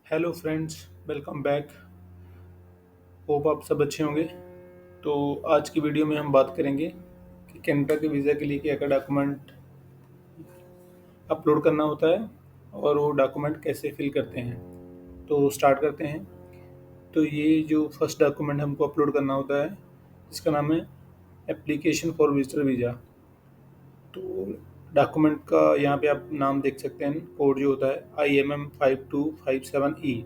Hello friends, welcome back. Hope आप सब अच्छे होंगे। तो आज की वीडियो में हम बात करेंगे कि कनाडा के वीज़ा के लिए क्या क्या डॉक्यूमेंट अपलोड करना होता है और वो डॉक्यूमेंट कैसे फिल करते हैं। तो स्टार्ट करते हैं। तो ये जो फर्स्ट डॉक्यूमेंट हमको अपलोड करना होता है, इसका नाम है एप्लीकेशन फॉर विजिटर वीज़ा। तो डॉक्यूमेंट का यहाँ पे आप नाम देख सकते हैं, कोड जो होता है IMM5257E।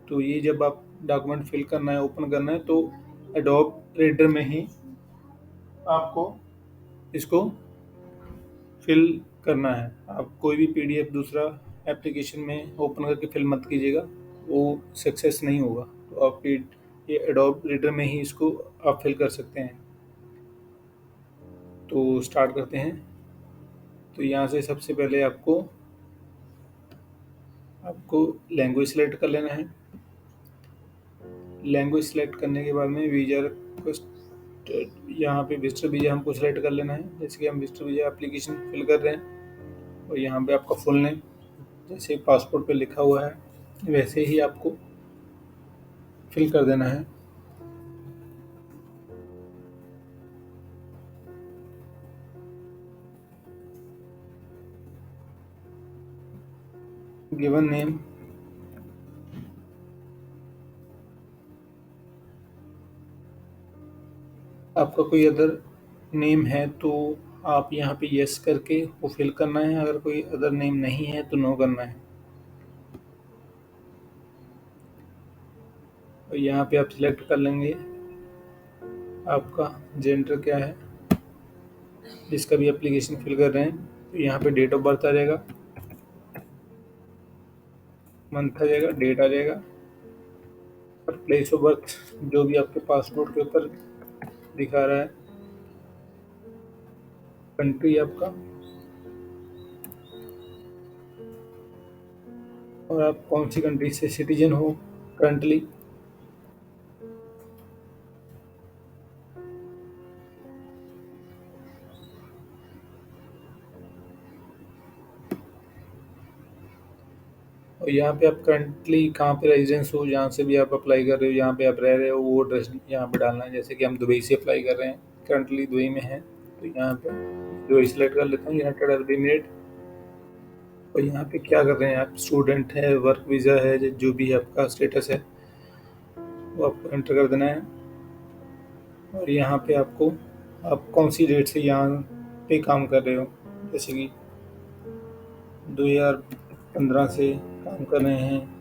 तो ये जब आप डॉक्यूमेंट फिल करना है, ओपन करना है, तो एडोब रीडर में ही आपको इसको फिल करना है। आप कोई भी पीडीएफ दूसरा एप्लीकेशन में ओपन करके फिल मत कीजिएगा, वो सक्सेस नहीं होगा। तो आप ये एडोब रीडर में ही इसको आप फिल कर सकते हैं। तो स्टार्ट करते हैं। तो यहाँ से सबसे पहले आपको आपको लैंग्वेज सेलेक्ट कर लेना है। लैंग्वेज सेलेक्ट करने के बाद में वीज़ा रिक्वेस्ट, यहाँ पे विजिटर वीज़ा हमको सेलेक्ट कर लेना है। जैसे कि हम विजिटर वीज़ा एप्लीकेशन फिल कर रहे हैं, और यहाँ पे आपका फुल नेम जैसे पासपोर्ट पे लिखा हुआ है वैसे ही आपको फिल कर देना है। गिवन नेम, आपका कोई अदर नेम है तो आप यहाँ पे यस करके वो फिल करना है। अगर कोई अदर नेम नहीं है तो नो करना है। और यहाँ पे आप सिलेक्ट कर लेंगे आपका जेंडर क्या है, जिसका भी एप्लीकेशन फिल कर रहे हैं। तो यहाँ पे डेट ऑफ बर्थ आ जाएगा, मंथ आ जाएगा, डेट आ जाएगा, और प्लेस ऑफ बर्थ जो भी आपके पासपोर्ट के ऊपर दिखा रहा है, कंट्री आपका, और आप कौन सी कंट्री से सिटीजन हो करंटली। और यहाँ पे आप करंटली कहाँ पे रेजिडेंस हो, जहाँ से भी आप अप्लाई कर रहे हो, यहाँ पे आप रह रहे हो, वो एड्रेस यहाँ पे डालना है। जैसे कि हम दुबई से अप्लाई कर रहे हैं, करंटली दुबई में है, तो यहाँ पे दुबई सेलेक्ट कर लेता हूँ, यूनाइटेड अरब एमिरेट। और यहाँ पे क्या कर रहे हैं आप, स्टूडेंट है, वर्क वीज़ा है, जो भी आपका स्टेटस है वो आपको एंटर कर देना है। और यहाँ पे आपको आप कौन सी डेट से यहाँ पे काम कर रहे हो, जैसे कि 2015 से काम कर रहे हैं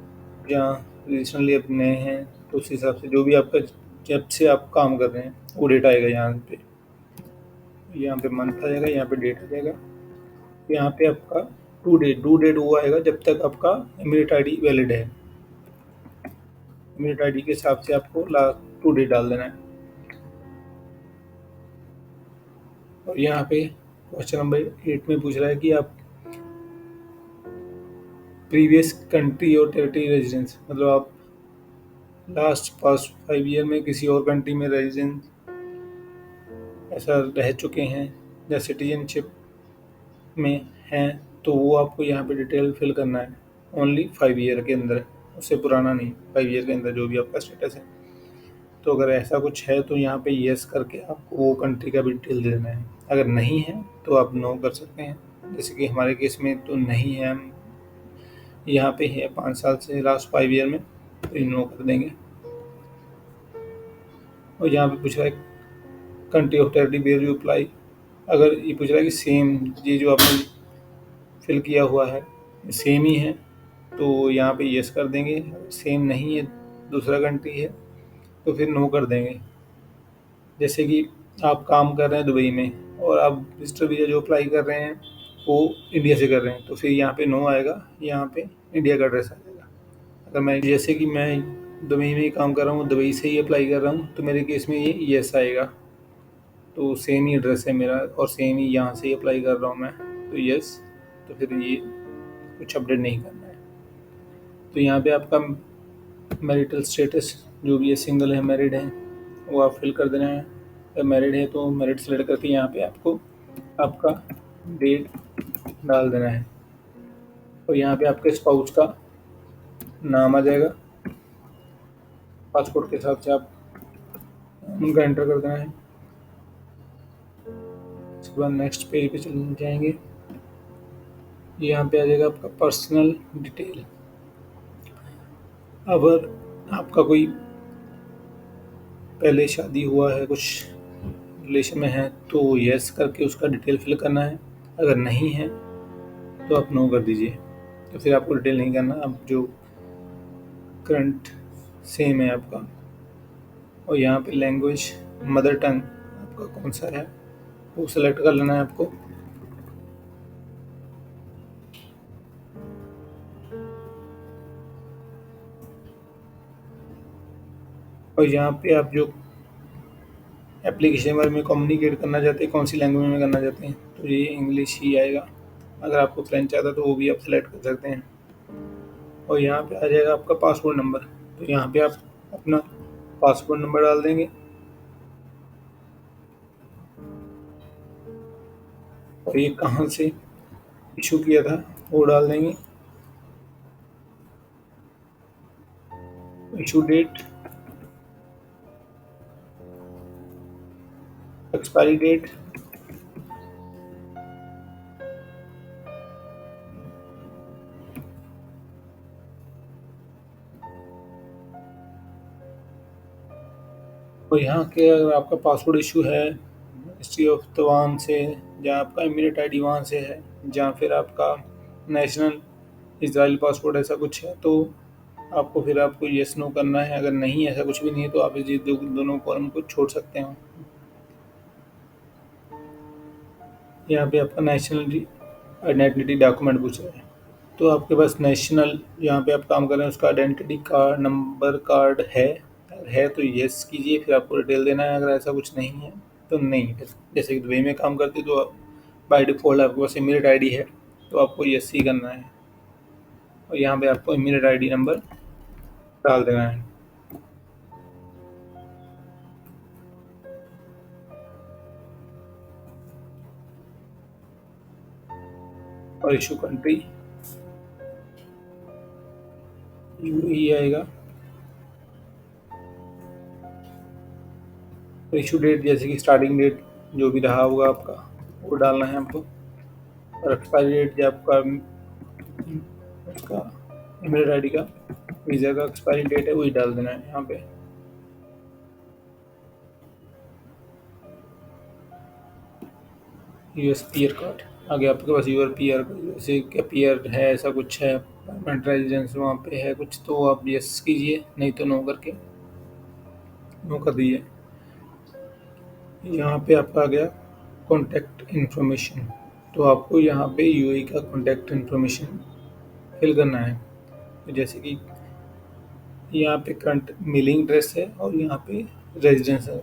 या रिसेंटली अब नए हैं, तो उस हिसाब से जो भी आपका जब से आप काम कर रहे हैं वो डेट आएगा। यहाँ पे मंथ आ जाएगा, यहाँ पे डेट आ जाएगा। यहाँ पे आपका टू डेट वो आएगा जब तक आपका इमिरेट आईडी वैलिड है। इमिरेट आईडी के हिसाब से आपको लास्ट टू डेट डाल देना है। और यहाँ पे क्वेश्चन नंबर 8 में पूछ रहा है कि आप प्रीवियस कंट्री और टेरिटरी रेजिडेंस, मतलब आप लास्ट पास्ट 5 ईयर में किसी और कंट्री में रेजिडेंस ऐसा रह चुके हैं या सिटीजनशिप में हैं, तो वो आपको यहाँ पे डिटेल फिल करना है। ओनली 5 ईयर के अंदर, उससे पुराना नहीं, 5 ईयर के अंदर जो भी आपका स्टेटस है। तो अगर ऐसा कुछ है तो यहाँ पे यस करके आपको वो कंट्री का भी डिटेल दे देना है। अगर नहीं है तो आप नो कर सकते हैं। जैसे कि हमारे केस में तो नहीं है, हम यहाँ पे है 5 साल से लास्ट 5 ईयर में, तो नो कर देंगे। और यहाँ पे पूछ रहा है country of territory where you apply. अगर ये पूछ रहा है कि सेम ये जो आपने फिल किया हुआ है सेम ही है, तो यहाँ पे यस कर देंगे। सेम नहीं है, दूसरा कंट्री है, तो फिर नो कर देंगे। जैसे कि आप काम कर रहे हैं दुबई में और आप विजिटर वीज़ा जो अप्लाई कर रहे हैं वो इंडिया से कर रहे हैं, तो फिर यहाँ पे नो आएगा, यहाँ पे इंडिया का एड्रेस आ जाएगा। अगर मैं जैसे कि मैं दुबई में ही काम कर रहा हूँ, दुबई से ही अप्लाई कर रहा हूँ, तो मेरे केस में ये यस आएगा। तो सेम ही एड्रेस है मेरा और सेम ही यहाँ से ही अप्लाई कर रहा हूँ मैं, तो यस। तो फिर ये कुछ अपडेट नहीं करना है। तो यहाँ पे आपका मैरिटल स्टेटस जो भी है, सिंगल है, मैरिड है, वो आप फिल कर देना है। अगर मैरिड है तो मैरिड सेलेक्ट करके यहाँ पे आपको आपका डेट डाल देना है। और यहाँ पे आपके स्पाउस का नाम आ जाएगा, पासपोर्ट के हिसाब से आप उनका एंटर कर देना है। उसके बाद नेक्स्ट पेज पे चल जाएंगे, यहाँ पे आ जाएगा आपका पर्सनल डिटेल। अगर आपका कोई पहले शादी हुआ है, कुछ रिलेशन में है, तो यस करके उसका डिटेल फिल करना है। अगर नहीं है तो आप नो कर दीजिए। तो फिर आपको डिटेल नहीं करना, अब जो करंट सेम है आपका। और यहाँ पे लैंग्वेज मदर टंग आपका कौन सा है वो सेलेक्ट कर लेना है आपको। और यहाँ पे आप जो एप्लीकेशन बारे में कम्युनिकेट करना चाहते हैं, कौन सी लैंग्वेज में करना चाहते हैं, तो ये इंग्लिश ही आएगा। अगर आपको फ्रेंच आता है तो वो भी आप सेलेक्ट कर सकते हैं। और यहाँ पे आ जाएगा आपका पासपोर्ट नंबर, तो यहाँ पे आप अपना पासपोर्ट नंबर डाल देंगे। और ये कहाँ से इशू किया था वो डाल देंगे। इशू डेट, एक्सपायरी डेट, और यहाँ के अगर आपका पासपोर्ट इशू है हिस्ट्री ऑफ द वहाँ से, जहाँ आपका इमीडिएट आईडी वहाँ से है, जहाँ फिर आपका नेशनल इजराइल पासपोर्ट ऐसा कुछ है, तो आपको फिर आपको येस नो करना है। अगर नहीं ऐसा कुछ भी नहीं है तो आप इस दोनों कॉलम को छोड़ सकते हैं। यहाँ पे आपका नेशनल आइडेंटिटी डॉक्यूमेंट पूछ रहा है, तो आपके पास नेशनल यहाँ पे आप काम कर रहे हैं उसका आइडेंटिटी कार्ड नंबर कार्ड है। अगर है तो येस कीजिए, फिर आपको डिटेल देना है। अगर ऐसा कुछ नहीं है तो नहीं। फिर जैसे कि दुबई में काम करते तो बाय डिफ़ॉल्ट आपके पास इमीडिएट आईडी है, तो आपको येस ही करना है। और यहाँ पे आपको इमीडिएट आईडी नंबर डाल देना है। और इशू कंट्री यूएई आएगा। इशू डेट जैसे कि स्टार्टिंग डेट जो भी रहा होगा आपका वो डालना है आपको। और एक्सपायरी डेट जो आपका उसका ईमेल आईडी का वीज़ा का एक्सपायरी डेट है वही डाल देना है यहाँ पे। यूएस पीआर कार्ड आगे आपके पास यूआर पीआर जैसे क्या पीआर है ऐसा कुछ है, परमानेंट रेजिडेंस वहाँ पे है कुछ, तो आप यस कीजिए, नहीं तो नो करके नो कर दीजिए। यहाँ पे आपका आ गया कॉन्टैक्ट इन्फॉर्मेशन, तो आपको यहाँ पे यूएई का कॉन्टैक्ट इन्फॉर्मेशन फिल करना है। तो जैसे कि यहाँ पे करंट मेलिंग एड्रेस है और यहाँ पे रेजिडेंस है।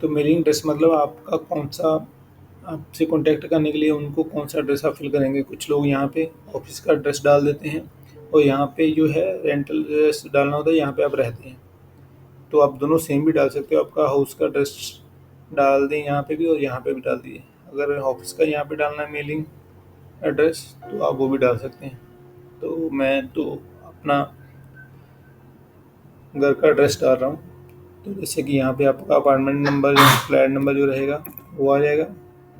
तो मेलिंग एड्रेस मतलब आपका कौन सा, आपसे कॉन्टैक्ट करने के लिए उनको कौन सा एड्रेस आप फिल करेंगे। कुछ लोग यहाँ पे ऑफिस का एड्रेस डाल देते हैं और यहाँ पे जो है रेंटल एड्रेस डालना होता है, यहाँ पे आप रहते हैं तो आप दोनों सेम भी डाल सकते हो। आपका हाउस का एड्रेस डाल दें यहाँ पे भी और यहाँ पे भी डाल दिए। अगर ऑफिस का यहाँ पे डालना है मेलिंग एड्रेस तो आप वो भी डाल सकते हैं। तो मैं तो अपना घर का एड्रेस डाल रहा हूँ। तो जैसे कि यहाँ पे आपका अपार्टमेंट नंबर या फ्लैट नंबर जो रहेगा वो आ जाएगा।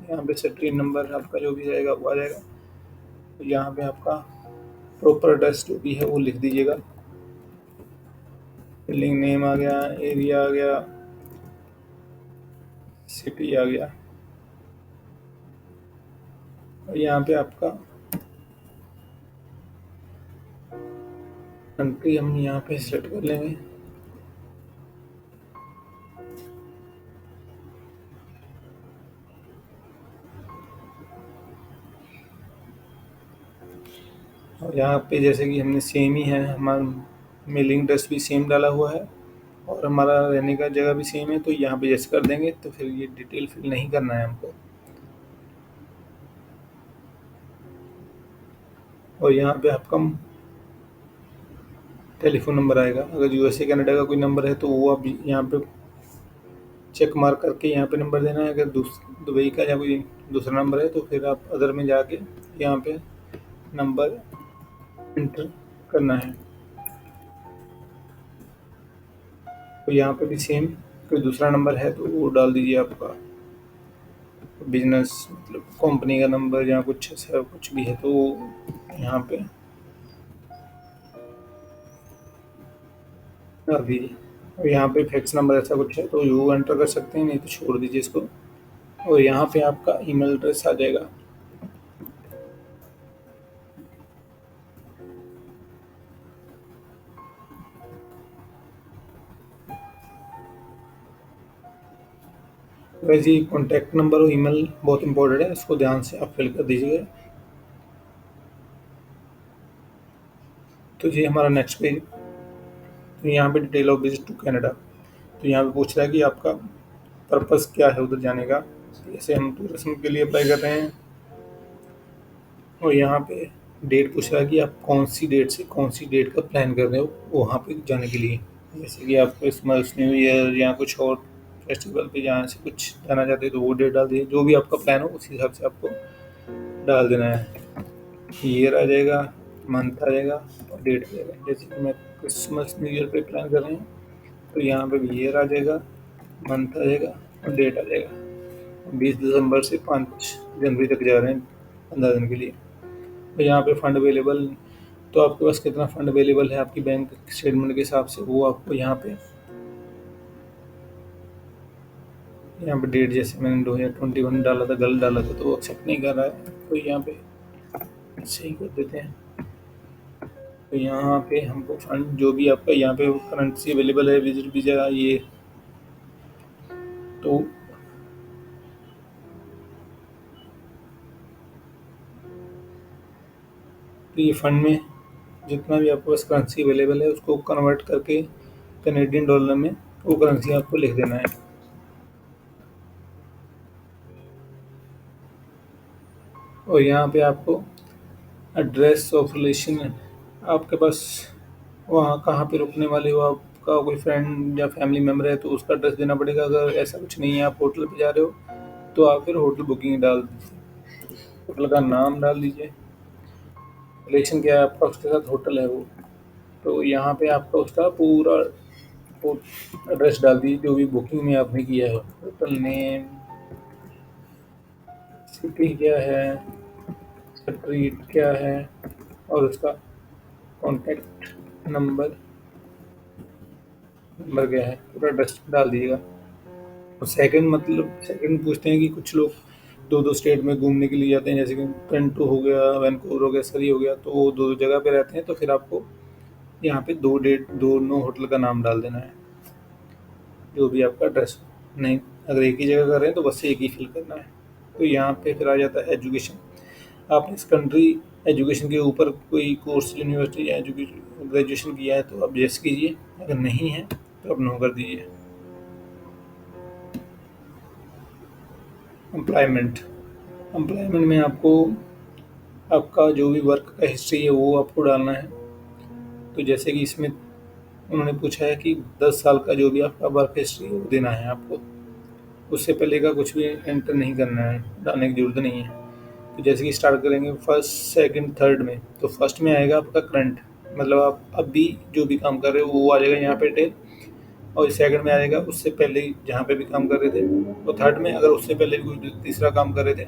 यहाँ पे स्ट्रीट नंबर आपका जो भी रहेगा वो आ जाएगा। तो यहाँ पे आपका प्रॉपर एड्रेस जो भी है वो लिख दीजिएगा। बिल्डिंग नेम आ गया, एरिया आ गया, सिटी आ गया। और यहाँ पे आपका कंट्री हम यहाँ पे सेलेक्ट कर लेंगे। और यहाँ पे जैसे कि हमने सेम ही है, हमारा मेलिंग एड्रेस भी सेम डाला हुआ है और हमारा रहने का जगह भी सेम है, तो यहाँ पे यस कर देंगे। तो फिर ये डिटेल फिल नहीं करना है हमको। और यहाँ पे आपका टेलीफोन नंबर आएगा। अगर यूएसए कनाडा का कोई नंबर है तो वो आप यहाँ पे चेक मार्क करके यहाँ पे नंबर देना है। अगर दुबई का या कोई दूसरा नंबर है तो फिर आप अदर में जाके यहाँ पे नंबर इंटर करना है। तो यहाँ पे भी सेम कोई दूसरा नंबर है तो वो डाल दीजिए आपका बिजनेस मतलब कंपनी का नंबर या कुछ ऐसा कुछ भी है तो यहाँ पे डाल दीजिए। और यहाँ पे फैक्स नंबर ऐसा कुछ है तो वो एंटर कर सकते हैं, नहीं तो छोड़ दीजिए इसको। और यहाँ पे आपका ईमेल एड्रेस आ जाएगा। वैसे ही कॉन्टैक्ट नंबर और ईमेल बहुत इंपॉर्टेंट है, इसको ध्यान से आप फिल कर दीजिएगा। तो ये हमारा नेक्स्ट पेज। तो यहाँ पे detail of visit to Canada. तो यहाँ पे पूछ रहा है कि आपका पर्पस क्या है उधर जाने का। जैसे हम टूरिज्म के लिए अप्लाई कर रहे हैं। और यहाँ पे डेट पूछ रहा है कि आप कौन सी डेट से कौन सी डेट का प्लान कर रहे हो वहाँ पे जाने के लिए। जैसे कि आप क्रिसमस न्यू ईयर या कुछ और फेस्टिवल पे जाने से कुछ जाना चाहते हैं तो वो डेट डाल दीजिए। जो भी आपका प्लान हो उस हिसाब से आपको डाल देना है। ईयर आ जाएगा, मंथ आ जाएगा और डेट आ जाएगा। जैसे कि मैं क्रिसमस न्यू ईयर पे प्लान कर रहे हैं तो यहाँ पे भी ईयर आ जाएगा, मंथ आ जाएगा और डेट आ जाएगा। 20 दिसंबर से 5 जनवरी तक जा रहे हैं 15 दिन के लिए। तो यहाँ पे फंड अवेलेबल, तो आपके पास कितना फंड अवेलेबल है आपकी बैंक स्टेटमेंट के हिसाब से वो आपको यहाँ पे डेट जैसे मैंने 2021 डाला था, गलत डाला था तो वो एक्सेप्ट नहीं कर रहा है, तो यहाँ पे सही कर देते हैं। तो यहाँ पे हमको फंड जो भी आपका यहाँ पे करेंसी अवेलेबल है विजिट वीजा ये, तो ये फंड में जितना भी आपके पास करेंसी अवेलेबल है उसको कन्वर्ट करके कनेडियन डॉलर में वो करेंसी आपको लिख देना है। और यहाँ पे आपको एड्रेस ऑफ रिलेशन, आपके पास वहाँ कहाँ पे रुकने वाले हो, आपका कोई फ्रेंड या फैमिली मेम्बर है तो उसका एड्रेस देना पड़ेगा। अगर ऐसा कुछ नहीं है आप होटल पे जा रहे हो तो आप फिर होटल बुकिंग डाल दीजिए, होटल का नाम डाल दीजिए, रिलेशन क्या है आपका उसके साथ होटल है वो। तो यहाँ पे आपका उसका पूरा एड्रेस डाल दीजिए जो भी बुकिंग में आपने किया है, होटल नेम, सिटी क्या है, स्ट्रीट क्या है और उसका कॉन्टैक्ट नंबर नंबर क्या है, पूरा एड्रेस डाल दीजिएगा। और सेकंड मतलब सेकंड पूछते हैं कि कुछ लोग दो दो स्टेट में घूमने के लिए जाते हैं, जैसे कि टोरंटो हो गया, वैनकूवर हो गया, सरी हो गया, तो वो दो दो जगह पे रहते हैं तो फिर आपको यहाँ पे दो डेट दोनों होटल का नाम डाल देना है जो भी आपका एड्रेस हो। नहीं अगर एक ही जगह कर रहे हैं तो बस एक ही फिल करना है। तो यहाँ पे फिर आ जाता है एजुकेशन। आपने इस कंट्री एजुकेशन के ऊपर कोई कोर्स यूनिवर्सिटी या एजुकेशन ग्रेजुएशन किया है तो आप यस कीजिए, अगर नहीं है तो आप नो कर दीजिए। एम्प्लॉयमेंट, एम्प्लॉयमेंट में आपको आपका जो भी वर्क का हिस्ट्री है वो आपको डालना है। तो जैसे कि इसमें उन्होंने पूछा है कि 10 साल का जो भी आपका वर्क हिस्ट्री है वो देना है आपको, उससे पहले का कुछ भी एंटर नहीं करना है, डालने की ज़रूरत नहीं है। तो जैसे कि स्टार्ट करेंगे फर्स्ट सेकंड थर्ड में, तो फर्स्ट में आएगा आपका करंट, मतलब आप अभी जो भी काम कर रहे हो वो आ जाएगा यहाँ पे डिटेल। और सेकंड में आएगा उससे पहले जहाँ पे भी काम कर रहे थे। और थर्ड में अगर उससे पहले भी कोई तीसरा काम कर रहे थे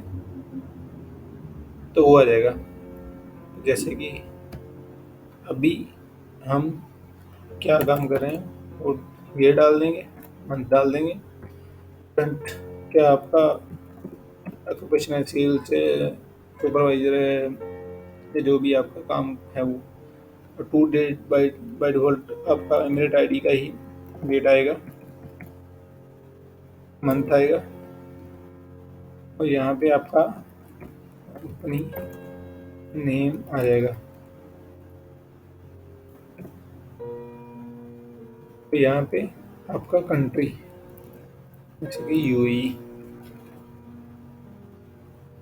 तो वो आ जाएगा। तो जैसे कि अभी हम क्या काम कर रहे हैं वो ये डाल देंगे, मंथ डाल देंगे। करंट क्या आपका ऑक्यूपेशन है, सेल्स है, सुपरवाइजर है, या जो भी आपका काम है वो। और to date by by default आपका इमेरिट आईडी का ही डेट आएगा, मंथ आएगा। और यहाँ पे आपका कंपनी नेम आ जाएगा। तो यहाँ पे आपका कंट्री जैसे कि यूएई,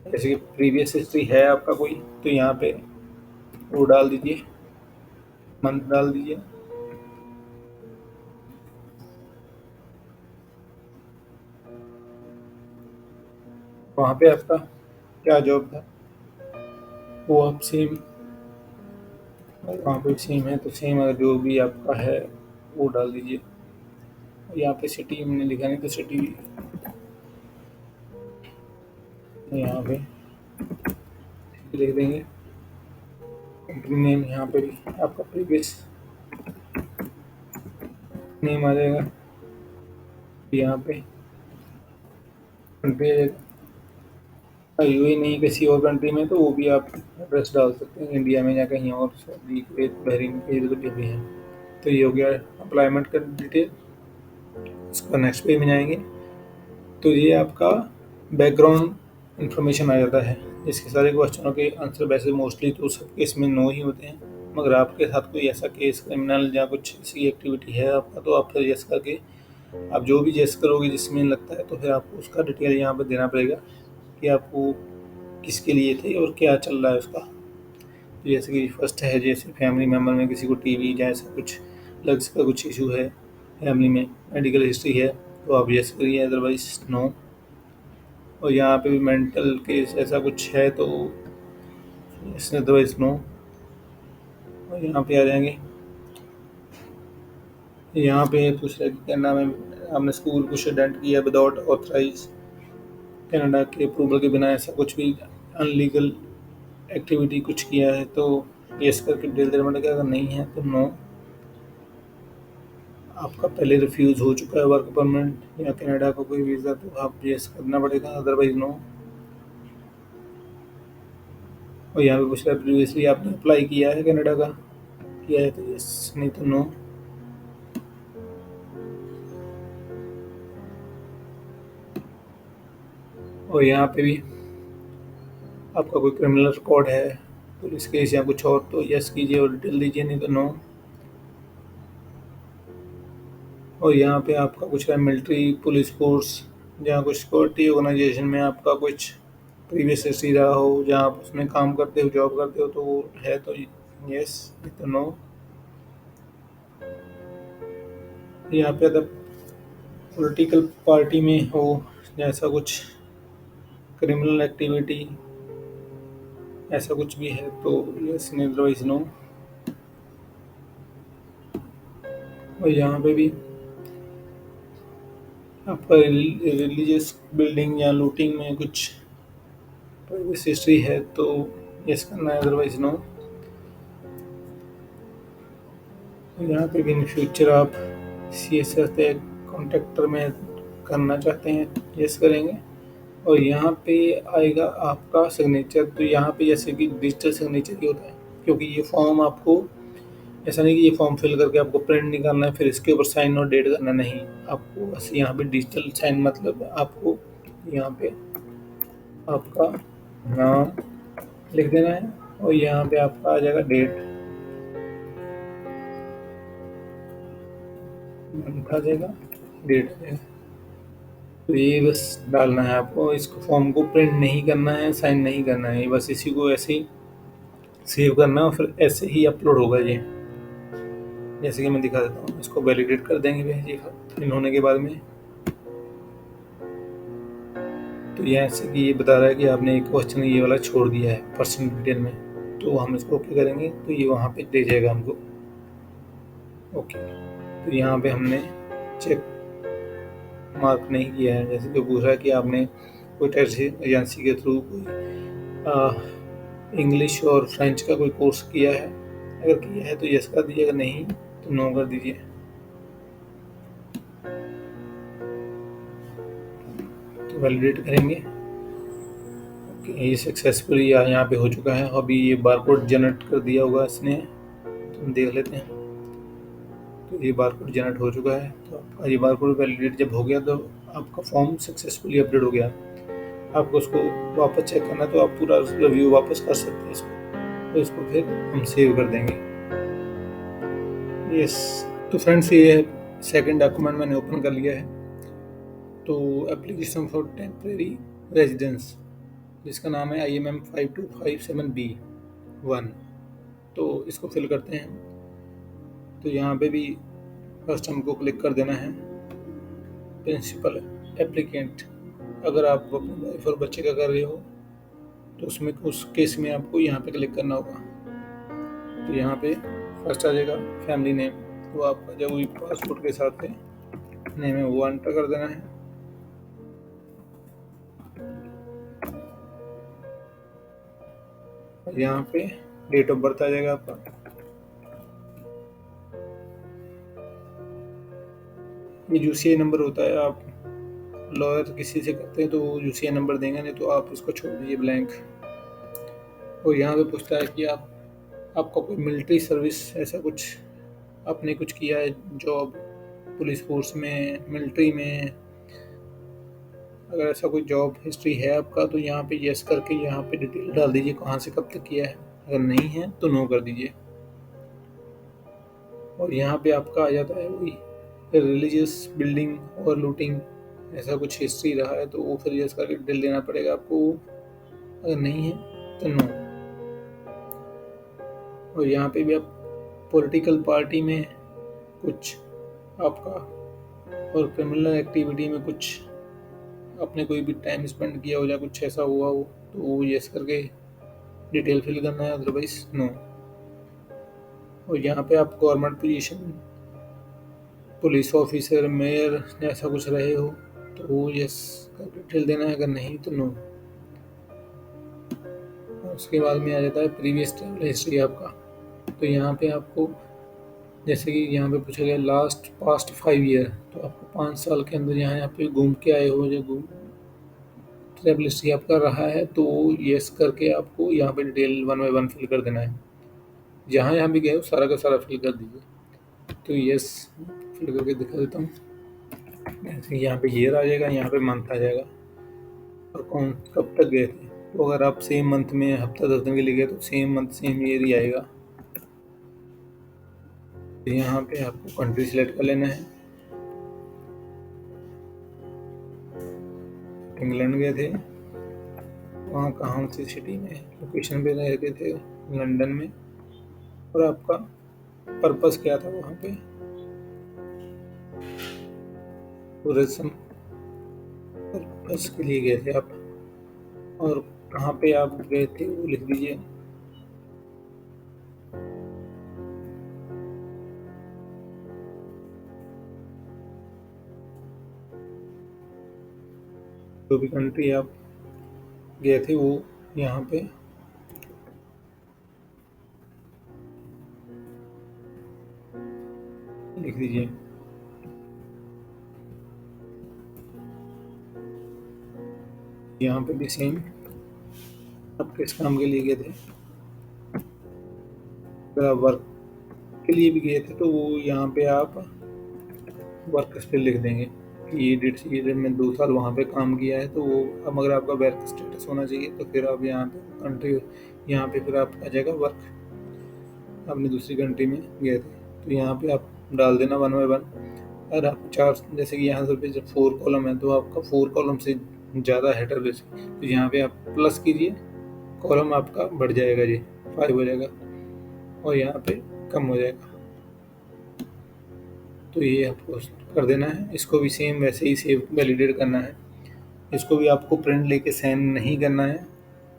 जैसे कि प्रीवियस हिस्ट्री है आपका कोई तो यहाँ पे वो डाल दीजिए, मंथ डाल दीजिए। वहाँ पे आपका क्या जॉब था वो आप सेम, वहाँ पे सेम है तो सेम अगर जो भी आपका है वो डाल दीजिए। यहाँ पे सिटी हमने लिखा नहीं तो सिटी यहाँ पे लिख देंगे। कंपनी नेम यहाँ पे भी आपका प्रीवियस नेम आ जाएगा। यहाँ पे कंट्री यूएई नहीं किसी और कंट्री में तो वो भी आप एड्रेस डाल सकते हैं, इंडिया में या कहीं और, सऊदी, कुवैत, बहरीन के जो भी हैं। तो ये हो गया अप्लाइमेंट का डिटेल। इसको नेक्स्ट पेज में जाएंगे तो ये आपका बैकग्राउंड इंफॉर्मेशन आ जाता है, इसके सारे क्वेश्चनों के आंसर वैसे मोस्टली तो सब केस में नो ही होते हैं, मगर आपके साथ कोई ऐसा केस क्रिमिनल या कुछ ऐसी एक्टिविटी है आपका तो आप फिर यस करके आप जो भी यस करोगे जिसमें लगता है तो फिर आपको उसका डिटेल यहाँ पर देना पड़ेगा कि आपको किसके लिए थे और क्या चल रहा है उसका। तो जैसे कि फर्स्ट है, जैसे फैमिली मेम्बर में किसी को टीबी या ऐसा कुछ लग्स का कुछ इशू है फैमिली में, मेडिकल हिस्ट्री है तो आप यस करिए, अदरवाइज नो। और यहाँ पे भी मेंटल केस ऐसा कुछ है तो यस, अदरवाइज नो। और यहाँ पे आ जाएंगे, यहाँ पे पूछ रहा है कि क्या नाम है, आपने स्कूल कुछ अटेंड किया विदाउट ऑथराइज कनाडा के अप्रूवल के बिना, ऐसा कुछ भी अनलीगल एक्टिविटी कुछ किया है तो यस करके डिटेल देना पड़ेगा, अगर नहीं है तो नो। आपका पहले रिफ्यूज़ हो चुका है वर्क परमिट या कनाडा का कोई वीज़ा तो आप यस करना पड़ेगा, अदरवाइज नो। और यहाँ पे पूछ रहा है प्रीवियसली आपने अप्लाई किया है कनाडा का, किया है तो यस, नहीं तो नो। और यहाँ पे भी आपका कोई क्रिमिनल रिकॉर्ड है, पुलिस केस या कुछ और तो यस कीजिए और डिटेल दीजिए, नहीं तो नो। और यहाँ पे आपका कुछ है मिलिट्री पुलिस फोर्स जहाँ कुछ सिक्योरिटी ऑर्गेनाइजेशन में आपका कुछ प्रीवियस हिस्ट्री रहा हो, जहाँ आप उसमें काम करते हो, जॉब करते हो तो वो है तो यस, नहीं तो नो। यहाँ पे अगर पॉलिटिकल पार्टी में हो जैसा कुछ क्रिमिनल एक्टिविटी ऐसा कुछ भी है तो यस, नहीं अदरवाइज नो। और यहाँ पे भी आपका रिलीजियस बिल्डिंग या लूटिंग में कुछ प्राइवेसी हिस्ट्री है तो यस करना है, अदरवाइज नो। यहाँ पे भी इन फ्यूचर आप सी एस एस कॉन्ट्रैक्टर में करना चाहते हैं यस करेंगे। और यहाँ पे आएगा आपका सिग्नेचर, तो यहाँ पे जैसे कि डिजिटल सिग्नेचर ही होता है, क्योंकि ये फॉर्म आपको ऐसा नहीं कि ये फॉर्म फिल करके आपको प्रिंट निकालना है फिर इसके ऊपर साइन और डेट करना, नहीं, आपको बस यहाँ पे डिजिटल साइन, मतलब आपको यहाँ पे आपका नाम लिख देना है और यहाँ पे आपका आ जाएगा डेट, मंथ आ जाएगा, डेट आ जाएगा। तो ये बस डालना है आपको, इसको फॉर्म को प्रिंट नहीं करना है, साइन नहीं करना है, बस इसी को ऐसे ही सेव करना है और फिर ऐसे ही अपलोड होगा ये। जैसे कि मैं दिखा देता हूँ, इसको वैलिडेट कर देंगे ये फिल होने के बाद में। तो ये ऐसे कि ये बता रहा है कि आपने एक क्वेश्चन ये वाला छोड़ दिया है पर्सनल डिटेल में, तो हम इसको ओके करेंगे तो ये वहाँ पे दे जाएगा हमको ओके। तो यहाँ पे हमने चेक मार्क नहीं किया है, जैसे कि पूछ रहा है कि आपने कोई टैक्सी एजेंसी के थ्रू कोई इंग्लिश और फ्रेंच का कोई कोर्स किया है, अगर किया है तो यस कर दीजिए, अगर नहीं तो नो कर दीजिए। तो वैलिडेट करेंगे, ओके ये सक्सेसफुली यहाँ पे हो चुका है। अभी ये बारकोड जनरेट कर दिया होगा इसने, तो हम देख लेते हैं। तो ये बारकोड जनरेट हो चुका है, तो आपका ये बारकोड वैलिडेट जब हो गया तो आपका फॉर्म सक्सेसफुली अपडेट हो गया। आपको उसको वापस चेक करना तो आप पूरा रिव्यू वापस कर सकते हैं इसको, तो इसको फिर हम सेव कर देंगे। यस, तो फ्रेंड्स ये सेकंड डॉक्यूमेंट मैंने ओपन कर लिया है, तो एप्लीकेशन फॉर टेम्परेरी रेजिडेंस जिसका नाम है IMM 5257B1, तो इसको फिल करते हैं। तो यहाँ पे भी फर्स्ट हमको क्लिक कर देना है प्रिंसिपल एप्लीकेंट। अगर आप अपने वाइफ और बच्चे का कर रहे हो तो उसमें उस केस में आपको यहाँ पे क्लिक करना होगा। तो यहाँ पे फर्स्ट आ जाएगा फैमिली नेम, तो आपका जब भी पासपोर्ट के साथ है नेम है वो एंटर कर देना है। यहाँ पे डेट ऑफ बर्थ आ जाएगा आपका। ये यूसीआई नंबर होता है, आप लॉयर किसी से करते हैं तो यूसीआई नंबर देंगे, नहीं तो आप इसको छोड़ दीजिए ब्लैंक। और यहाँ पे पूछता है कि आपका कोई मिलिट्री सर्विस ऐसा कुछ आपने कुछ किया है, जॉब पुलिस फोर्स में, मिलिट्री में, अगर ऐसा कोई जॉब हिस्ट्री है आपका तो यहाँ पे यस करके यहाँ पे डिटेल डाल दीजिए कहाँ से कब तक किया है। अगर नहीं है तो नो कर दीजिए। और यहाँ पे आपका आ जाता है वही रिलीजियस बिल्डिंग और लूटिंग, ऐसा कुछ हिस्ट्री रहा है तो वो फिर यस करके डिटेल देना पड़ेगा आपको। अगर नहीं है तो नो। और यहाँ पे भी आप पॉलिटिकल पार्टी में कुछ आपका और क्रिमिनल एक्टिविटी में कुछ आपने कोई भी टाइम स्पेंड किया हो या कुछ ऐसा हुआ हो तो वो यस करके डिटेल फिल करना है, अदरवाइज नो। और यहाँ पे आप government position, police officer, mayor ऐसा कुछ रहे हो तो वो यस करके डिटेल देना है, अगर नहीं तो नो। उसके बाद में आ जाता है प्रीवियस ट्रैवल हिस्ट्री आपका। तो यहाँ पे आपको जैसे कि यहाँ पे पूछा गया लास्ट पास्ट 5 ईयर, तो आपको 5 साल के अंदर यहाँ पे घूम के आए हो, जो ट्रैवल हिस्ट्री आपका रहा है तो यस करके आपको यहाँ पे डिटेल 1 बाय 1 फिल कर देना है। जहाँ भी गए हो सारा का सारा फिल कर दीजिए। तो यस फिल करके दिखा देता हूँ। जैसे यहाँ पे ईयर आ जाएगा, यहाँ पे मंथ आ जाएगा और कौन कब तक गए थे। तो अगर आप सेम मंथ में हफ्ता 10 दिन के लिए गए तो सेम मंथ सेम ईयर ही आएगा। यहाँ पे आपको कंट्री सिलेक्ट कर लेना है। इंग्लैंड गए थे, वहाँ कहाँ सी सिटी में लोकेशन पे रह गए थे, लंदन में। और आपका पर्पस क्या था वहाँ पे, टूरिज्म पर्पस के लिए गए थे आप। और कहाँ पे आप गए थे वो लिख दीजिए। जो भी कंट्री आप गए थे वो यहाँ पे लिख दीजिए। यहाँ पे भी सेम आप किस काम के लिए गए थे। अगर आप वर्क के लिए भी गए थे तो वो यहाँ पे आप वर्क स्टिल लिख देंगे कि ये डेट से ये डेट में 2 साल वहाँ पे काम किया है। तो वो अब अगर आपका वर्क स्टेटस होना चाहिए तो फिर आप यहाँ पे कंट्री, यहाँ पे फिर आप आ जाएगा वर्क, अपनी दूसरी कंट्री में गए थे तो यहाँ पे आप डाल देना 1 बाय 1। अगर आप 4 जैसे कि यहाँ पे जब 4 कॉलम है तो आपका 4 कॉलम से ज़्यादा हेडर जैसे तो यहाँ पे आप प्लस कीजिए, कॉलम आपका बढ़ जाएगा जी, 5 हो जाएगा और यहाँ पे कम हो जाएगा। तो ये आपको कर देना है। इसको भी सेम वैसे ही सेव वैलिडेट करना है। इसको भी आपको प्रिंट लेके सेंड नहीं करना है,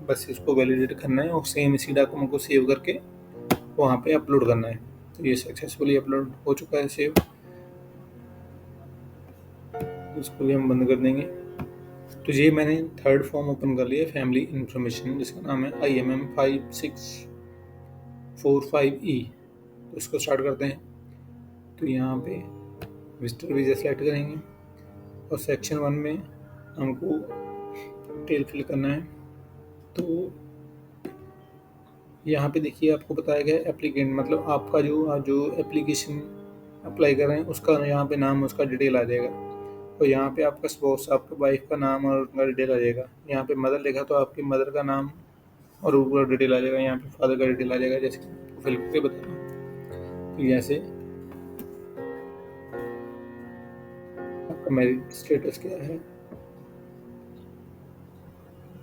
बस इसको वैलिडेट करना है और सेम इसी डॉक्यूमेंट को सेव करके वहाँ पे अपलोड करना है। तो ये सक्सेसफुली अपलोड हो चुका है सेव। इसको भी हम बंद कर देंगे। तो ये मैंने 3rd फॉर्म ओपन कर लिया, फैमिली इंफॉर्मेशन, जिसका नाम है IMM 5645E। तो इसको स्टार्ट करते हैं। तो यहाँ पे विजिटर वीज़ा सेलेक्ट करेंगे और सेक्शन 1 में हमको डिटेल फिल करना है। तो यहाँ पे देखिए आपको बताया गया एप्लीकेंट, मतलब आपका जो एप्लीकेशन अप्लाई कर रहे हैं उसका यहाँ पे नाम, उसका डिटेल आ जाएगा। और यहाँ पे आपका स्पाउस, आपका वाइफ का नाम और उनका डिटेल आ जाएगा। यहाँ पे मदर लिखा तो आपकी मदर का नाम और ऊपर डिटेल आ जाएगा। यहाँ पे फादर का डिटेल आ जाएगा, जैसे फिल करके बता रहा हूँ। तो जैसे आपका मैरिज स्टेटस क्या है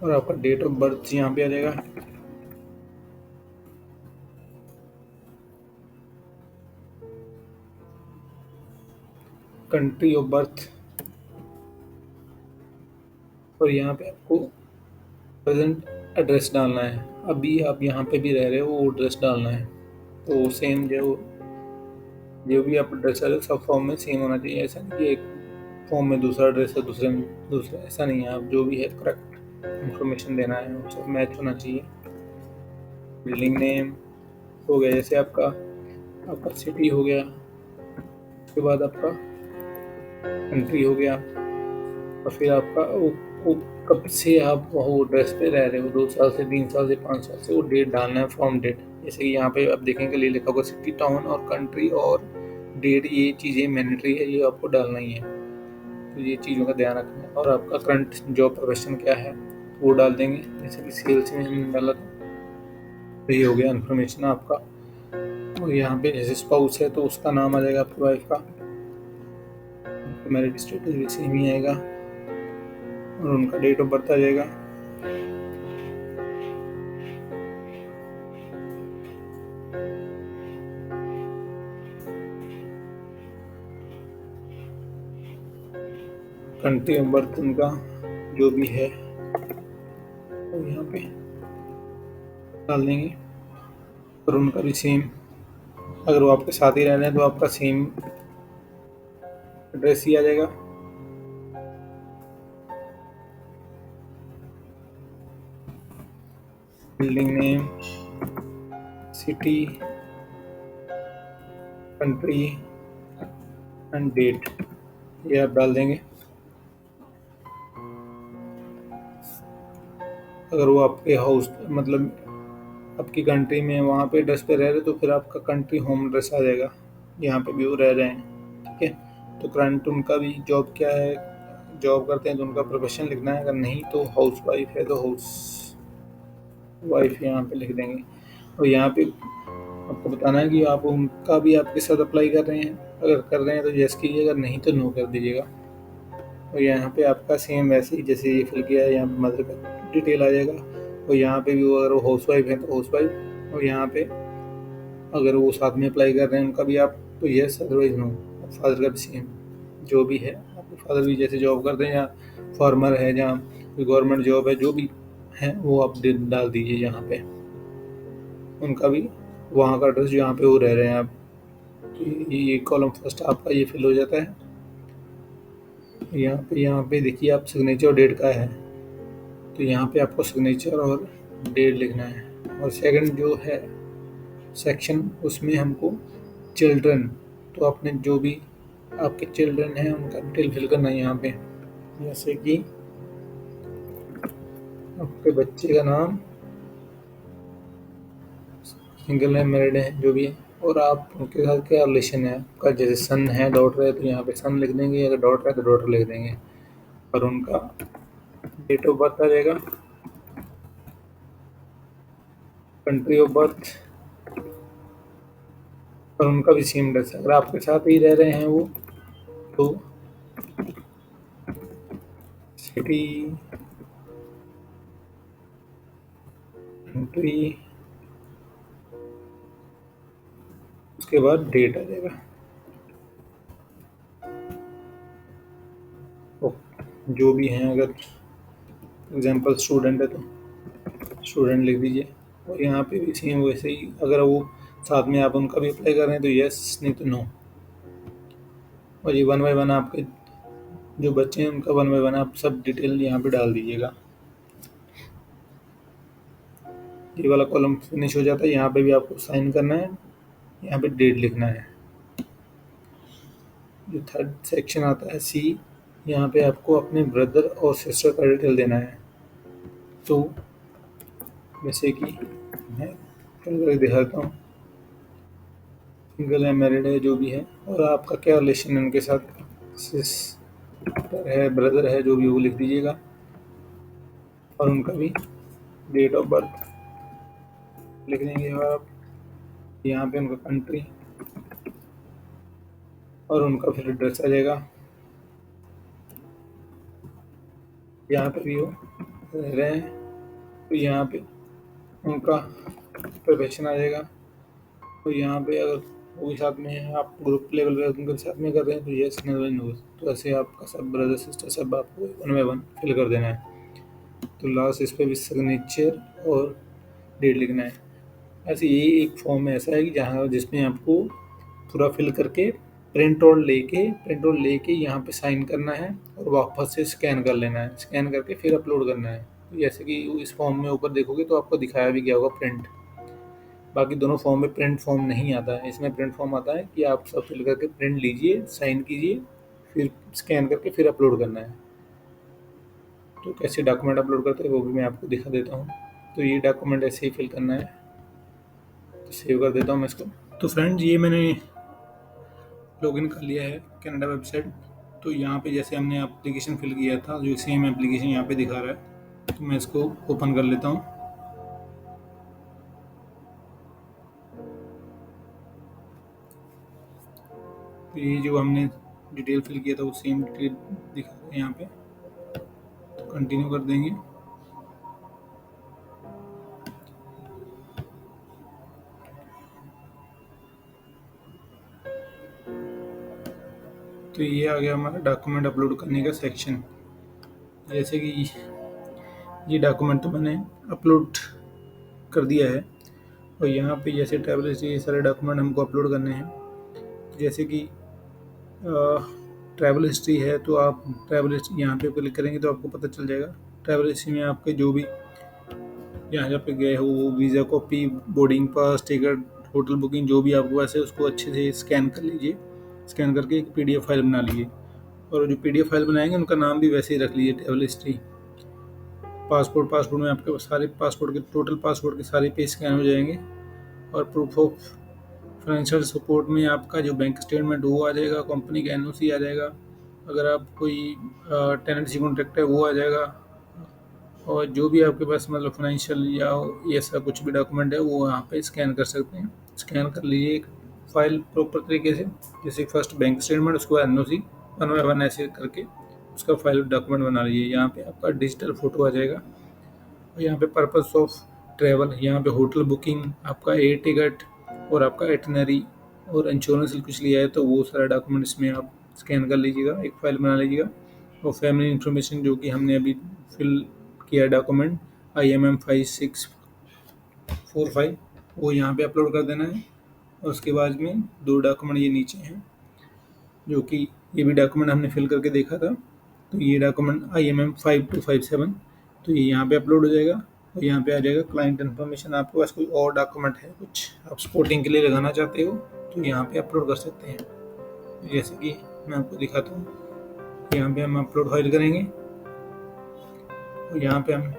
और आपका डेट ऑफ बर्थ यहाँ पे आ जाएगा। कंट्री ऑफ बर्थ और यहाँ पे आपको प्रेजेंट एड्रेस डालना है। अभी आप यहाँ पे भी रह रहे हो वो एड्रेस डालना है। तो सेम जो भी आप एड्रेस है सब फॉर्म में सेम होना चाहिए। ऐसा नहीं कि एक फॉर्म में दूसरा एड्रेस है, दूसरे में दूसरा, ऐसा नहीं है। आप जो भी है करेक्ट इन्फॉर्मेशन देना है, वो सब मैच होना चाहिए। बिल्डिंग नेम हो गया, जैसे आपका सिटी हो गया, उसके बाद आपका कंट्री हो गया, और फिर आपका वो कब से आप वो एड्रेस पे रह रहे हो, 2 साल से, 3 साल से, 5 साल से, वो डेट डालना है, फॉर्म डेट। जैसे कि यहाँ पे आप देखेंगे लिए लिखा होगा सिटी, टाउन और कंट्री और डेट, ये चीज़ें मैंडेटरी है, ये आपको डालना ही है। तो ये चीज़ों का ध्यान रखना है। और आपका करंट जॉब प्रोफेशन क्या है वो डाल देंगे, जैसे कि सेल्स में हमने डाला था। तो ये हो गया इन्फॉर्मेशन आपका। और यहाँ पे जैसे स्पाउस है तो उसका नाम आ जाएगा आपकी वाइफ का, मैरिज स्टेटस भी सेम ही आएगा, और उनका डेट ऑफ बर्थ आ जाएगा। कंट्री ऑफ बर्थ उनका जो भी है वो यहाँ पे डाल देंगे, और उनका भी सेम, अगर वो आपके साथ ही रह रहे हैं तो आपका सेम एड्रेस ही आ जाएगा। Building name, city, country and date, ये आप डाल देंगे। अगर वो आपके हाउस मतलब आपकी कंट्री में वहाँ पे एड्रेस पे रह रहे तो फिर आपका कंट्री होम एड्रेस आ जाएगा, यहाँ पे भी वो रह रहे हैं, ठीक है। तो करंट उनका भी जॉब क्या है, जॉब करते हैं तो उनका प्रोफेशन लिखना है, अगर नहीं तो हाउस वाइफ है तो हाउस वाइफ यहाँ पे लिख देंगे। और यहाँ पे आपको बताना है कि आप उनका भी आपके साथ अप्लाई कर रहे हैं, अगर कर रहे हैं तो यस कीजिए, अगर नहीं तो नो कर दीजिएगा। और यहाँ पे आपका सेम वैसे ही जैसे ये फिल किया है, यहाँ पे मदर का डिटेल आ जाएगा। और यहाँ पे भी अगर वो हाउस वाइफ है तो हाउस वाइफ, और यहाँ पे अगर वो साथ में अप्लाई कर रहे हैं उनका भी आप तो यस, अदरवाइज नो। फादर का भी सेम, जो भी है आपके फादर भी जैसे जॉब करते हैं या फार्मर है, जहाँ कोई गवर्नमेंट जॉब है, जो भी है वो आप डाल दीजिए यहाँ पे, उनका भी वहाँ का एड्रेस जहाँ पे वो रह रहे हैं आप। तो ये कॉलम फर्स्ट आपका ये फिल हो जाता है। यहाँ पे देखिए आप सिग्नेचर और डेट का है, तो यहाँ पे आपको सिग्नेचर और डेट लिखना है। और सेकंड जो है सेक्शन, उसमें हमको चिल्ड्रन, तो आपने जो भी आपके चिल्ड्रन हैं उनका डिटेल फिल करना है यहाँ पे, जैसे कि आपके बच्चे का नाम, सिंगल है, मैरिड है, जो भी है, और आप उनके साथ क्या रिलेशन है आपका, जैसे सन है, डॉटर है तो यहाँ पे सन लिख देंगे, अगर डॉटर है तो डॉटर लिख देंगे, और उनका डेट ऑफ बर्थ आ जाएगा, कंट्री ऑफ बर्थ, और उनका भी सेम एड्रेस है। अगर आपके साथ ही रह रहे हैं वो तो सिटी, कंट्री, उसके बाद डेट आ जाएगा। जो भी हैं, अगर एग्जांपल स्टूडेंट है तो स्टूडेंट लिख दीजिए। और यहाँ पे भी सेम वैसे ही, अगर वो साथ में आप उनका भी अप्लाई कर रहे हैं तो यस, नहीं तो नो। और ये 1 बाय 1 आपके जो बच्चे हैं उनका 1 बाय 1 आप सब डिटेल यहाँ पे डाल दीजिएगा। ये वाला कॉलम फिनिश हो जाता है, यहाँ पे भी आपको साइन करना है, यहाँ पे डेट लिखना है। जो थर्ड सेक्शन आता है सी, यहाँ पे आपको अपने ब्रदर और सिस्टर का डिटेल देना है। तो जैसे कि मैं करके दिखाता हूँ, सिंगल है, मैरिड है, जो भी है, और आपका क्या रिलेशन है उनके साथ, सिस्टर है, ब्रदर है, जो भी वो लिख दीजिएगा, और उनका भी डेट ऑफ बर्थ लिख देंगे। और आप यहाँ पे उनका कंट्री और उनका फिर एड्रेस आ जाएगा, यहाँ पे भी वो रह रहे हैं तो यहाँ पे उनका प्रोफेशन आ जाएगा। तो यहाँ पे अगर वो भी साथ में है, आप ग्रुप लेवल पे उनके साथ में कर रहे हैं तो यस, नो। तो ऐसे आपका सब ब्रदर सिस्टर सब आपको 1 बाय 1 फिल कर देना है। तो लास्ट इस पर भी सिग्नेचर और डेट लिखना है। ऐसे ये एक फॉर्म ऐसा है कि जहाँ जिसमें आपको पूरा फिल करके प्रिंट आउट लेके यहाँ पे साइन करना है और वापस से स्कैन कर लेना है। स्कैन करके फिर अपलोड करना है। तो जैसे कि इस फॉर्म में ऊपर देखोगे तो आपको दिखाया भी गया होगा प्रिंट। बाकी दोनों फॉर्म में प्रिंट फॉर्म नहीं आता है। इसमें प्रिंट फॉर्म आता है कि आप सब फिल करके प्रिंट लीजिए, साइन कीजिए, फिर स्कैन करके फिर अपलोड करना है। तो कैसे डॉक्यूमेंट अपलोड करते हैं वो भी मैं आपको दिखा देता हूँ। तो ये डॉक्यूमेंट ऐसे ही फिल करना है। तो सेव कर देता हूँ मैं इसको। तो फ्रेंड्स, ये मैंने लॉगिन कर लिया है कनाडा वेबसाइट। तो यहाँ पे जैसे हमने एप्लीकेशन फिल किया था, जो सेम एप्लीकेशन यहाँ पे दिखा रहा है, तो मैं इसको ओपन कर लेता हूँ। तो ये जो हमने डिटेल फिल किया था वो सेम डिटेल दिखा रहा है यहाँ पे। तो कंटिन्यू कर देंगे। तो ये आ गया हमारा डॉक्यूमेंट अपलोड करने का सेक्शन। जैसे कि ये डॉक्यूमेंट तो मैंने अपलोड कर दिया है। और यहाँ पे जैसे ट्रैवल हिस्ट्री, ये सारे डॉक्यूमेंट हमको अपलोड करने हैं। जैसे कि ट्रैवल हिस्ट्री है, तो आप ट्रैवल हिस्ट्री यहाँ पे क्लिक करेंगे तो आपको पता चल जाएगा। ट्रैवल हिस्ट्री में आपके जो भी जहाँ जहाँ पे गए हो, visa copy, boarding pass, ticket, hotel booking, जो भी आपके पास है उसको अच्छे से स्कैन कर लीजिए। स्कैन करके एक PDF फाइल बना लीजिए। और जो PDF फाइल बनाएंगे उनका नाम भी वैसे ही रख लीजिए, ट्रैवल हिस्ट्री। पासपोर्ट में आपके सारे पासपोर्ट के टोटल पासपोर्ट के सारे पेज स्कैन हो जाएंगे। और प्रूफ ऑफ फाइनेंशियल सपोर्ट में आपका जो बैंक स्टेटमेंट वो आ जाएगा, कंपनी का NOC आ जाएगा, अगर आप कोई टेनेंसी कॉन्ट्रैक्ट है वो आ जाएगा। और जो भी आपके पास मतलब फाइनेंशियल या ऐसा कुछ भी डॉक्यूमेंट है वो यहाँ पे स्कैन कर सकते हैं। स्कैन कर लीजिए एक फाइल प्रॉपर तरीके से। जैसे फर्स्ट बैंक स्टेटमेंट, उसके बाद NOC, 1 बाय 1 ऐसे करके उसका फाइल डॉक्यूमेंट बना लीजिए। यहाँ पे आपका डिजिटल फोटो आ जाएगा। और यहाँ पे पर्पस ऑफ ट्रैवल, यहाँ पे होटल बुकिंग, आपका एयर टिकट और आपका एटनरी और इंश्योरेंस कुछ लिया है तो वो सारा डॉक्यूमेंट इसमें आप स्कैन कर लीजिएगा, एक फाइल बना लीजिएगा। और फैमिली इन्फॉर्मेशन जो कि हमने अभी फिल किया डॉक्यूमेंट IMM 5645, वो यहाँ पे अपलोड कर देना है। और उसके बाद में 2 डॉक्यूमेंट ये नीचे हैं, जो कि ये भी डॉक्यूमेंट हमने फिल करके देखा था। तो ये डॉक्यूमेंट IMM 5257, तो ये यहाँ पे अपलोड हो जाएगा। और यहाँ पे आ जाएगा क्लाइंट इन्फॉर्मेशन। आपके पास कोई और डॉक्यूमेंट है, कुछ आप सपोर्टिंग के लिए लगाना चाहते हो, तो यहाँ पे अपलोड कर सकते हैं। जैसे कि मैं आपको दिखाता हूँ, यहाँ पे हम अपलोड फाइल करेंगे और यहाँ पे हम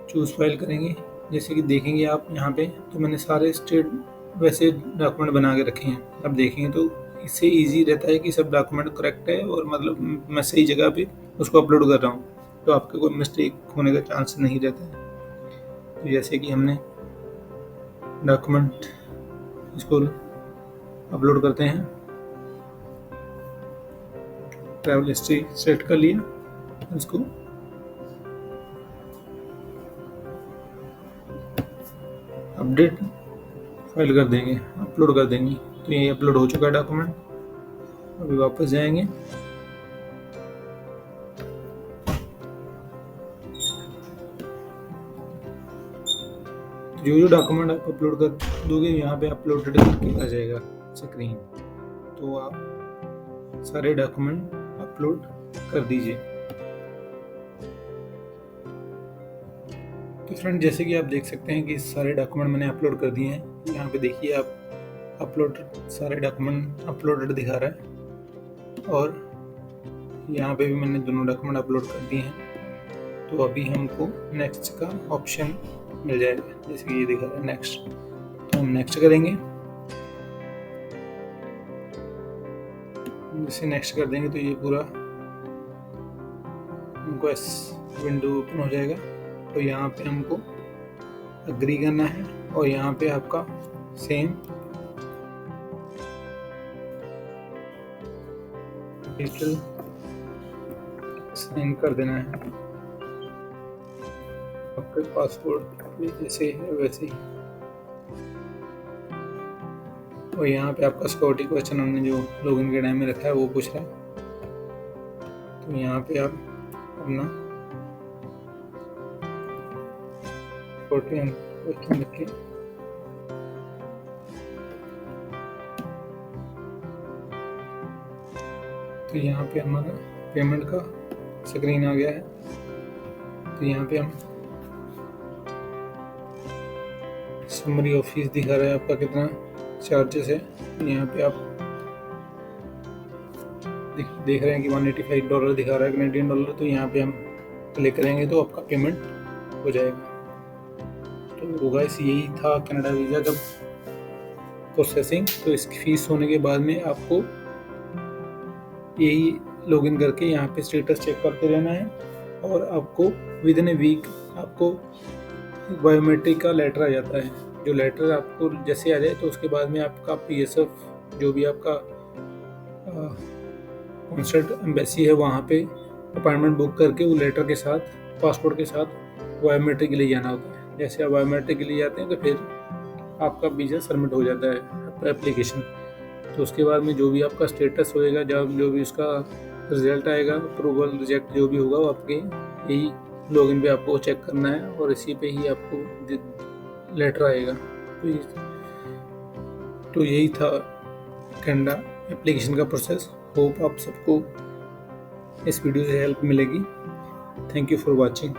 चूज़ फाइल करेंगे। जैसे कि देखेंगे आप यहाँ पे, तो मैंने सारे स्टेट वैसे डॉक्यूमेंट बना के रखे हैं। अब देखेंगे तो इससे इजी रहता है कि सब डॉक्यूमेंट करेक्ट है और मतलब मैं सही जगह पे उसको अपलोड कर रहा हूँ, तो आपके कोई मिस्टेक होने का चांस नहीं रहता है। तो जैसे कि हमने डॉक्यूमेंट इसको अपलोड करते हैं, ट्रैवल हिस्ट्री सेलेक्ट कर लिया, इसको अपडेट फाइल कर देंगे, अपलोड कर देंगे। तो ये अपलोड हो चुका है डॉक्यूमेंट। अभी वापस जाएंगे। जो जो डॉक्यूमेंट आप अपलोड कर दोगे यहाँ पे अपलोडेड करके आ जाएगा स्क्रीन। तो आप सारे डॉक्यूमेंट अपलोड कर दीजिए। तो फ्रेंड, जैसे कि आप देख सकते हैं कि सारे डॉक्यूमेंट मैंने अपलोड कर दिए हैं। यहाँ पे देखिए आप, अपलोड सारे डॉक्यूमेंट अपलोडेड दिखा रहा है। और यहाँ पे भी मैंने दोनों डॉक्यूमेंट अपलोड कर दिए हैं। तो अभी हमको नेक्स्ट का ऑप्शन मिल जाएगा, जैसे कि ये दिखा रहा है नेक्स्ट। तो हम नेक्स्ट करेंगे। जैसे नेक्स्ट कर देंगे तो ये पूरा हमको विंडो ओपन हो जाएगा। तो यहाँ पे हमको अग्री करना है और यहाँ पे आपका सेम डिजिटल साइन कर देना है। आपके पासपोर्ट जैसे है वैसे ही। और यहाँ पे आपका सिक्योरिटी क्वेश्चन हमने जो लॉगिन के टाइम में रखा है वो पूछ रहा है। तो यहाँ पे आप अपना क्वेश्चन लिख के तो यहाँ पे हमारा पेमेंट का स्क्रीन आ गया है। तो यहाँ पे हम समरी ऑफ फीस दिखा रहा है आपका कितना चार्जेस है। यहाँ पे आप देख रहे हैं कि $185 दिखा रहा है कैनेडियन डॉलर। तो यहाँ पे हम क्लिक करेंगे तो आपका पेमेंट हो जाएगा। तो गाइस यही था कनाडा वीज़ा का प्रोसेसिंग। तो इसकी फीस होने के बाद में आपको यही लॉगिन करके यहाँ पे स्टेटस चेक करते रहना है और आपको विद इन ए वीक आपको बायोमेट्रिक का लेटर आ जाता है। जो लेटर आपको जैसे आ जाए तो उसके बाद में आपका PSF जो भी आपका कॉन्सर्ट एम्बेसी है वहाँ पे अपॉइंटमेंट बुक करके वो लेटर के साथ पासपोर्ट के साथ बायोमेट्रिक के लिए जाना होता है। जैसे आप बायोमेट्रिक के लिए जाते हैं तो फिर आपका वीज़ा सबमिट हो जाता है आपका एप्लीकेशन। तो उसके बाद में जो भी आपका स्टेटस होएगा, जब जो भी उसका रिजल्ट आएगा, अप्रूवल रिजेक्ट जो भी होगा वो आपके यही लॉगिन पे आपको चेक करना है और इसी पे ही आपको लेटर आएगा। तो यही था कनाडा एप्लीकेशन का प्रोसेस। होप आप सबको इस वीडियो से हेल्प मिलेगी। Thank you for watching.